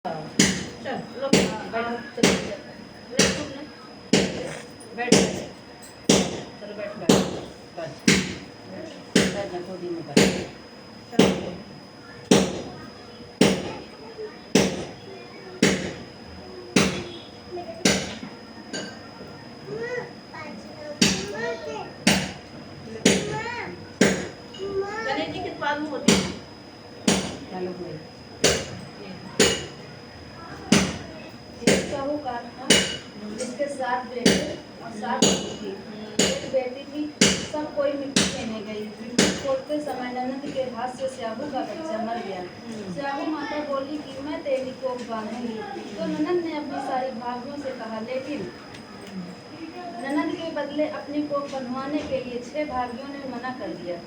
चल लो बैठ चलो बैठ चलो बैठ बस बैठ जा गोदी में बैठ गणेश जी किस बात में होती है चलो हुए साहूकार था जिसके 7 बेटे और 7 बेटी थी। एक बेटी थी सब कोई मिट्टी लेने गई। मिट्टी खोदते समय ननद के हाथ से स्याहू का बच्चा मर गया। स्याहू माता बोली कि मैं तेरी कोख बांधूंगी। तो ननद ने अपनी सारी भाभियों से कहा, लेकिन ननद के बदले अपनी कोख बंधवाने के लिए 6 भाभियों ने मना कर दिया।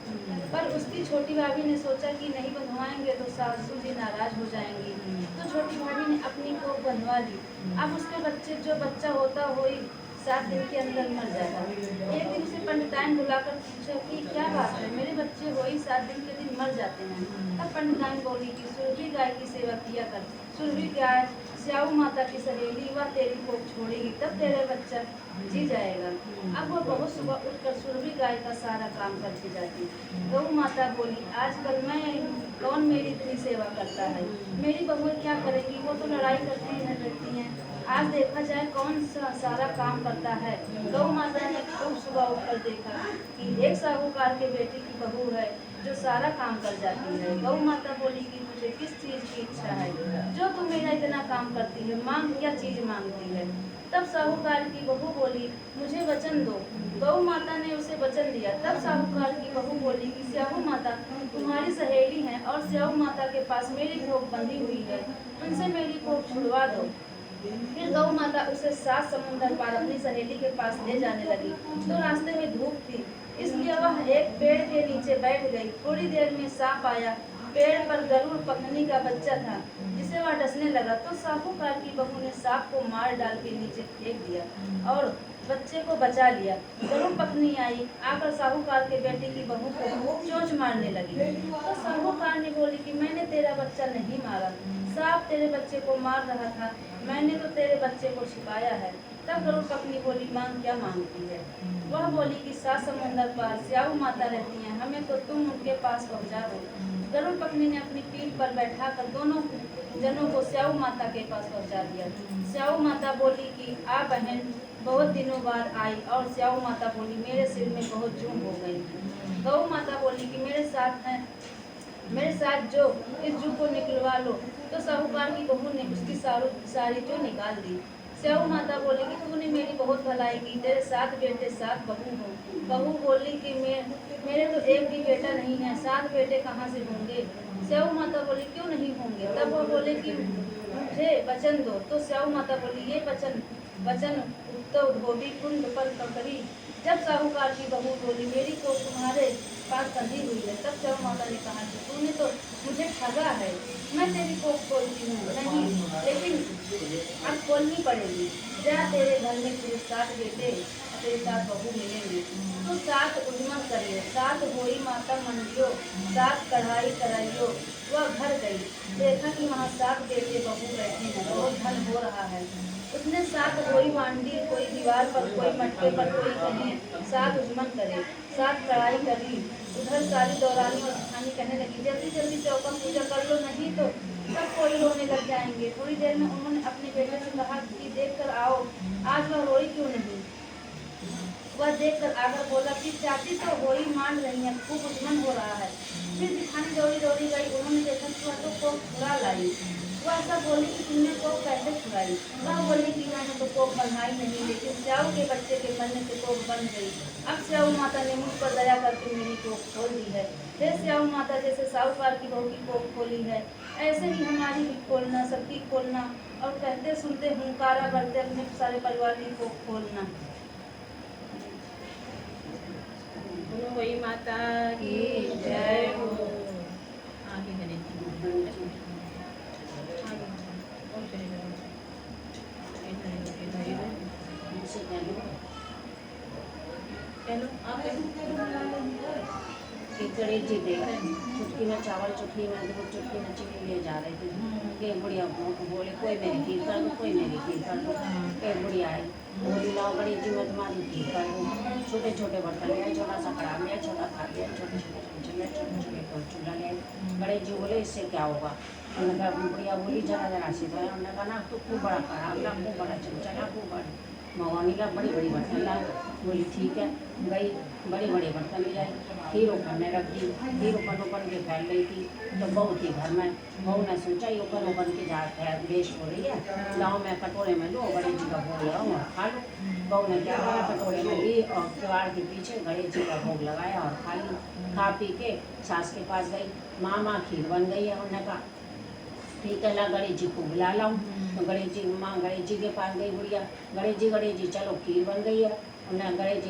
पर उसकी छोटी भाभी ने सोचा कि नहीं बंधवाएंगे तो सासू जी नाराज हो जाएंगी। तो छोटी भाभी ने अपनी कोख बंधवा ली। अब उसके बच्चे जो बच्चा होता हो 7 दिन के अंदर मर जाता। एक दिन उसे पंडिताइन बुलाकर पूछा कि क्या बात है, मेरे बच्चे हो 7 दिन के दिन मर जाते हैं। तब पंडिताइन बोली कि सुरभि गाय की सेवा किया कर। सुरभि गाय स्याऊ माता की सहेली, वह तेरी कोख छोड़ेगी तब तेरा बच्चा जी जाएगा। अब वह बहुत सुबह उठकर सुरभि गाय का सारा काम करती जाती। गौ माता बोली, आजकल मैं कौन मेरी इतनी सेवा करता है, मेरी बहुएं क्या करेंगी, वो तो लड़ाई करती रहती हैं। आज देखा जाए कौन सा सारा काम करता है। गौ माता ने खूब सुबह उठकर देखा कि एक साहूकार के बेटे की बहू है जो सारा काम कर जाती है। गौ माता बोली कि तुझे किस चीज की इच्छा है जो तू मेरा इतना काम करती है, मांग, क्या चीज मांगती है। तब साहूकार की बहू बोली, मुझे वचन दो। गौ माता ने उसे वचन दिया। तब साहूकार की बहू बोली कि स्याहू माता तुम्हारी सहेली हैं और स्याहू माता के पास मेरी कोख बंधी हुई है, उनसे मेरी कोख छुड़वा दो। फिर गौ माता उसे 7 समुंदर पार अपनी सहेली के पास ले जाने लगी। तो रास्ते में धूप थी, इसलिए वह एक पेड़ के नीचे बैठ गई। थोड़ी देर में सांप आया। पेड़ पर गरुड़ पखनी का बच्चा था जिसे वह डसने लगा। तो साहूकार की बहू ने सांप को मार डाल के नीचे फेंक दिया और बच्चे को बचा लिया। गरुड़ पखनी आई, आकर साहूकार के बेटे की बहू को चोंच मारने लगी। तो साहूकार ने बोली कि मैंने तेरा बच्चा नहीं मारा, सांप तेरे बच्चे को मार रहा था, मैंने तो तेरे बच्चे को छिपाया है। तब गरुड़ पखनी बोली, मांग, क्या मांगती है। वह बोली कि 7 समुंदर पार स्याहू माता रहती हैं, हमें तो तुम उनके पास पहुंचा दो। गरुड़ पखनी ने अपनी पीठ पर बैठाकर दोनों जनों को स्याहू माता के पास पहुंचा दिया। स्याहू माता बोली कि आ बहन बहुत दिनों बाद आई। और स्याहू माता बोली, मेरे सिर में बहुत जूं हो गई। गौ माता बोली कि मेरे साथ जो इस जू को निकलवा लो। तो साहूकार की बहू ने उसकी सारी जो निकाल दी। स्याहू माता बोली कि तूने मेरी बहुत भलाई की, तेरे 7 बेटे 7 बहू हो। बहू बोली कि मेरे तो एक भी बेटा नहीं है, 7 बेटे कहाँ से होंगे। स्याहू माता बोली, क्यों नहीं होंगे। तब वह बोले कि मुझे वचन दो। तो स्याहू माता बोली, ये वचन तो धोबी कुंड पर ककरी। जब साहूकार की बहू बोली, मेरी कोख तुम्हारे पास बंधी हुई है। तब स्याहू माता ने कहा कि तूने तो मुझे ठगा है, मैं तेरी कोख खोलती हूँ नहीं, लेकिन अब खोलनी पड़ेगी। जा, तेरे घर में तेरे 7 बेटे और तेरे 7 बहू मिलेंगे। तो 7 उद्यम करियो, 7 होई माता मंडियो, 7 कढ़ाई कराइयो। वह घर गई, देखा कि वहाँ 7 बेटे बहू बैठे हैं, बहुत धन हो रहा है। उसने 7 कोई मांडी, कोई दीवार पर, कोई मटके पर, कोई कहीं 7 उजमन करे, 7 कढ़ाई करी। उधर सारी दौरानी और जेठानी कहने लगी, जल्दी जल्दी चौका पूजा कर लो, नहीं तो सब कोई रोने लग जाएंगे। थोड़ी देर में उन्होंने अपने बेटे से कहा कि देख कर आओ, आज वह रोई क्यों नहीं। वह देख कर आकर बोला कि चाची तो होई मान रही है, खूब उजमन हो रहा है। फिर जेठानी दौड़ी दौड़ी गई, उन्होंने देखा कि वह तो कोख छुड़ा लाई। वह सब बोली कि तुमने कोख कैसे छुड़ाई। वह बोली कि मैंने तो कोख बंधाई नहीं, लेकिन स्याऊ के बच्चे के मरने से कोख बन गई। अब स्याऊ माता ने मुझ पर दया करके मेरी कोख खोल दी है। हे स्याऊ माता, जैसे साहूकार की बहू की कोख खोली है, ऐसे ही हमारी भी खोलना, सबकी खोलना, और कहते सुनते हुंकारा भरते अपने सारे परिवार की कोख खोलना। कोई माता की जय हो। आगे करें गणेश जी देख चुटकी में चावल, चुटकी में दूध, चुटकी में चीनी ले जा रही थी कि बुढ़िया बोले कोई मेरी खीर कर दो, कोई मेरी खीर कर दो। एक बुढ़िया आई बोली लाओ गणेश जी मैं तुम्हारी खीर कर दूँ। छोटे छोटे बर्तन ले आए, छोटा सा कढ़ा ले आए, छोटा थाली ले आए, छोटे छोटे चमचे ले आए, छोटे छोटे चूल्हा ले आए। गणेश जी बोले इससे क्या होगा? उन्होंने कहा बुढ़िया बोली जरा जरा सी तो है। उन्होंने कहा ना तो खूब बड़ा कढ़ा ला, खूब बड़ा चमचा ला, खूब बड़ा मवानी ला, बड़ी बड़ी बर्तन ला। बोली ठीक है। गई बड़े बड़े बर्तन ले आई, खीर ओपन रख दी। खीर ओपन के फैल रही थी तो बहू थी घर में। बहू ने सोचा ये ओपन के जा वेस्ट हो रही है, लाओ मैं कटोरे में लो गणेश जी का भोग लगाऊँ और खा लो। बहू ने क्या करा, कटोरे में ली और किवाड़ के पीछे गणेश जी का भोग लगाया और खा ली। खा पी के सास के पास गई, माँ खीर बन गई है। उन्होंने कहा ठीक है ला गणेश जी को बुला लाऊं। तो गणेश जी माँ गणेश जी के पास गई बुढ़िया, गणेश जी चलो खीर बन गई है। उन्हें गणेश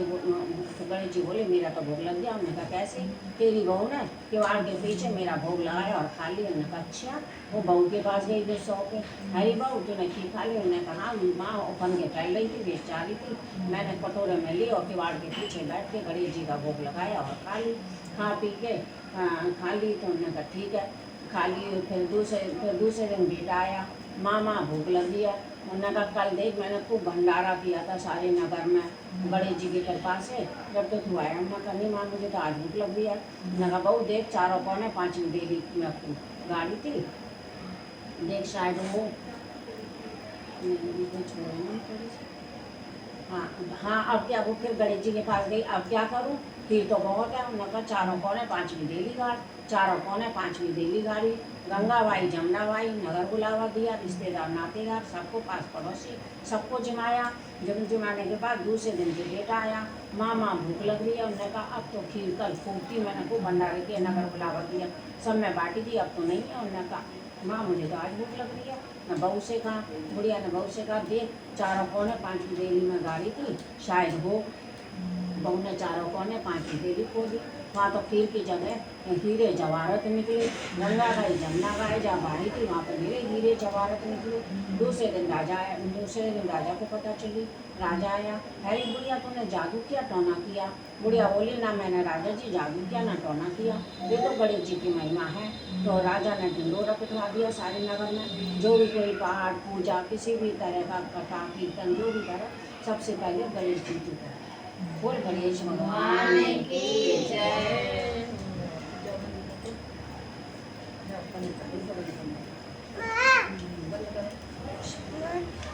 जी बोले मेरा तो भोग लग गया। उन्होंने कहा कैसे? तेरी बहू ने किवाड़ के पीछे मेरा भोग लगाया और खा लिया। उन्होंने कहा अच्छा। वो बहू के पास गई जो 100 पे, हरी बहू तूने खीर खा ली? उन्होंने कहा हाँ माँ ओपन के फैल रही थी, बेच जा रही थी, मैंने कटोरे में ली और किवाड़ के पीछे बैठ के गणेश जी का भोग लगाया और खा ली। खा पी के खा ली। तो उन्होंने कहा ठीक है खा ली। फिर दूसरे दिन बेटा आया, माँ भूख लग गया। उन्होंने कहा कल देख मैंने खूब भंडारा किया था सारे नगर में गणेश जी की कृपा से, जब तो तू आया। उन्होंने कहा नहीं माँ मुझे तो आज भूख लग गई है। उन्होंने कहा बहू देख 4:45 देरी में गाड़ी थी, देख शायद वो हाँ अब क्या? वो फिर गणेश जी के पास गई, अब क्या करूँ? खीर तो बहुत है। उन्होंने कहा 4:45 देली गाड़ी, 4:45 देली गाड़ी। गंगाबाई जमुनाबाई नगर बुलावा दिया, रिश्तेदार नातेदार सबको, पास पड़ोसी सबको जिमाया। जब जिमाने के बाद दूसरे दिन के बेटा आया, माँ भूख लग रही है। उन्होंने कहा अब तो खीर कल खूब थी, मैंने खूब भंडारे किए, नगर बुलावा दिया, सब मैं बांटी थी, अब तो नहीं है। उन्होंने कहा माँ मुझे तो आज भूख लग रही है। मैं बहू से कहा, बुढ़िया ने बहू से कहा देख 4:45 देरी में गाड़ी थी, शायद हो। बहू ने 4:45 देरी खो दी। वहाँ तो खीर की जगह हीरे जवाहरत निकले। गंगा गई जमुना गई, जहाँ बाड़ी थी वहाँ पर मेरे हीरे जवाहरत निकले। दूसरे दिन राजा को पता चली। राजा आया, अरे बुढ़िया तूने जादू किया, टोना किया? बुढ़िया बोली ना मैंने राजा जी जादू किया ना टोना किया, ये तो गणेश जी की महिमा है। तो राजा ने ढिंडोरा पिटवा दिया सारे नगर में। जो भी कोई पाठ पूजा किसी भी तरह का कथा कीर्तन जो भी करे, सबसे पहले गणेश जी की करे। बोल गणेश भगवान की जय। माँ